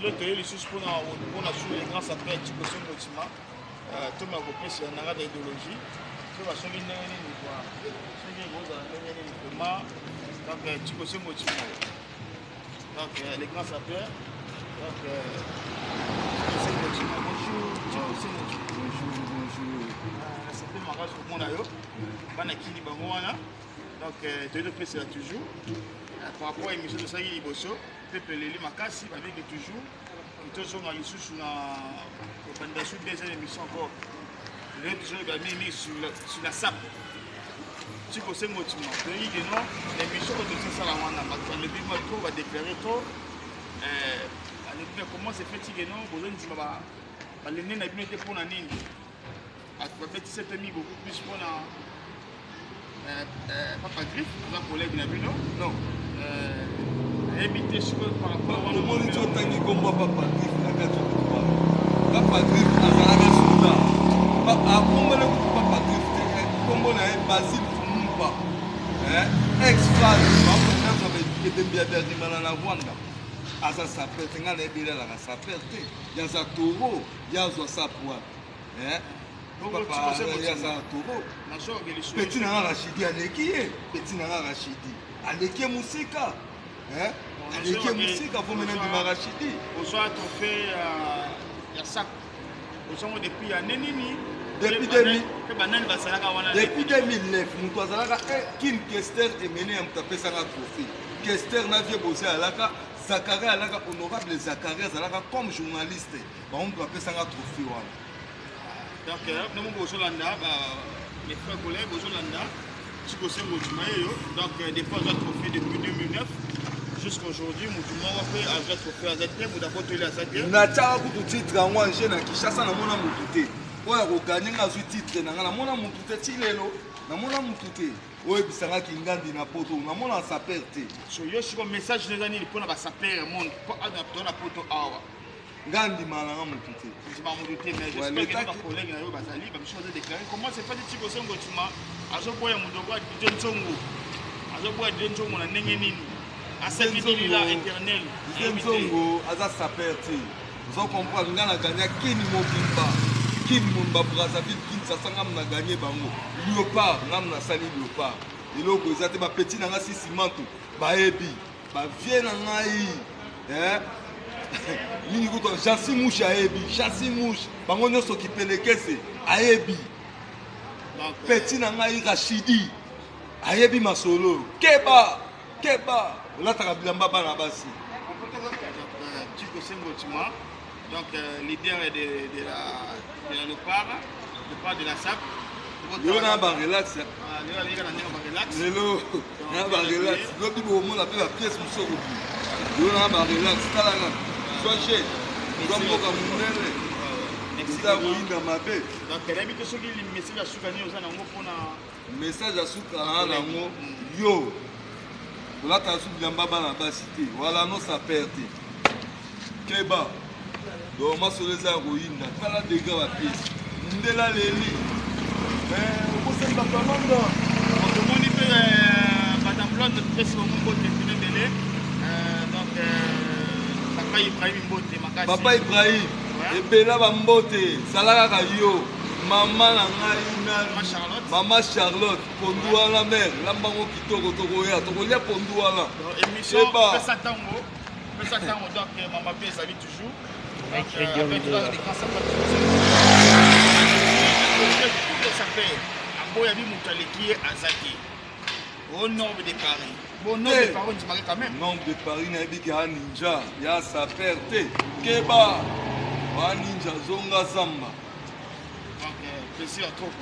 Le théâtre les sous pour les grands sapeurs qui sont motivés. Tout le monde a sur un arrêt d'idéologie. Tout va changer une fois. Changer une chose, donc tu peux se motiver. Donc les grands sapeurs. Donc bonjour. C'est le mariage au monde ailleurs. Banakini Bangoana. Donc tu es pressé toujours. Par rapport à l'émission de Sagui Bosso, peuple les Makassi avec toujours. Nous sommes dans des émissions encore. Les gens ont mis sur la SAP. Si vous avez un motivement, l'émission de Salamana, le Bimato va déclarer tout. Comment c'est fait que non, vous avez dit que les nez n'ont pas pour la ligne. Avec 17 000 beaucoup plus pour Papa Griff, un collègue n'a vu non. Éviter par rapport à mon état tangi comme moi Papa Griff na kato Papa Griff azalaka souda a komona ko Papa Griff te komona Basile Fumumba ex-femme ba ko na ba ketembia bia dimana na Rwanda asa sapete ngana ebela la sapete ya za toro ya zo sapwa Papa ya za toro petit na Rachidi aleki petit na Rachidi aleki musika aleki musika pour mener du Rachidi osoa trophée ya sac osongo depuis ya nenini depuis 2000 depuis 2009 nous azalaka Kim Kester et mené à mtapesa ka trophée Kester na vie bosé alaka Zakaria alaka honorable Zakaria alaka comme journaliste ba on doit pesa ka trophée wana donc nous mon Bozolanda mes frères collègues Bozolanda Chikosen Motumayo donc des fois trophée depuis 2009 jusqu'à aujourd'hui Moutuma fait un trophée à ZT pour d'abord télé à ZT na tchaka ku titre en wanje na Kishasa na mona mutute oya ko gagner na zu titre na mona mutute tilelo na mona mutute oye bisanga kingandi na poto na mona sa perte so yo siko message les années pour na ba sa perte monde pour adapter na poto awa ngandi malanga mutute je m'en mutute mais j'espère que nos collègues na yo bazali ba chose déclarer comment c'est pas de Chikosen Motumayo azo boya mundoko a Djentsongo azo boya Djentsongo na ndenge nini Asakini la éternel. Djentsongo aza sa perte vous comprendre ngana gagner Kini Mobimba Kim Mumba Brazzaville Kinshasa ngam na gagner bango Léopard ngam na sali Léopard eloko ezate ba petit na nga sisimanto ba ebi ba vie na ngai nini kuto Chassi Mouche aebi Chassi Mouche bango nyonso kipelekese aebi petit na ngai Rachidi ayebi masolo keba olataka bilamba bana basi Chikosen Motumayo donc leader de la Léopard de la SAP yo na ba relax lelo na ba relax lobi bo mo la pe la pièce musoko yo na ba relax talanga soche yo mboka munene nda koinda mabe donc elle habite soki message asuka ni oza nango pona message asuka na nango yo olata asu bilamba bana basi te wala no sa perte keba do masolo eza koinda tala dega ba pièce ndela leli okosali bato ya london tomoni mpe madame blonde pesi bango mbote tenendele donc papa Ibrahim mbote makasi papa Ibrahim ebela bambote sala kaka yo mama na ngai mama Charlotte pondu wana mère lambango kitoko tokoya tokolia pondu wana émission pesa tango donc mama pe ezali toujours avec des grands sapeurs aboya bi mutaleki azaki au nord de Paris bon nord de Paris tu m'as quand même nombre de Paris na ebi ka ninja ya sapeur te keba ba ninja zonga zamba donc plaisir trop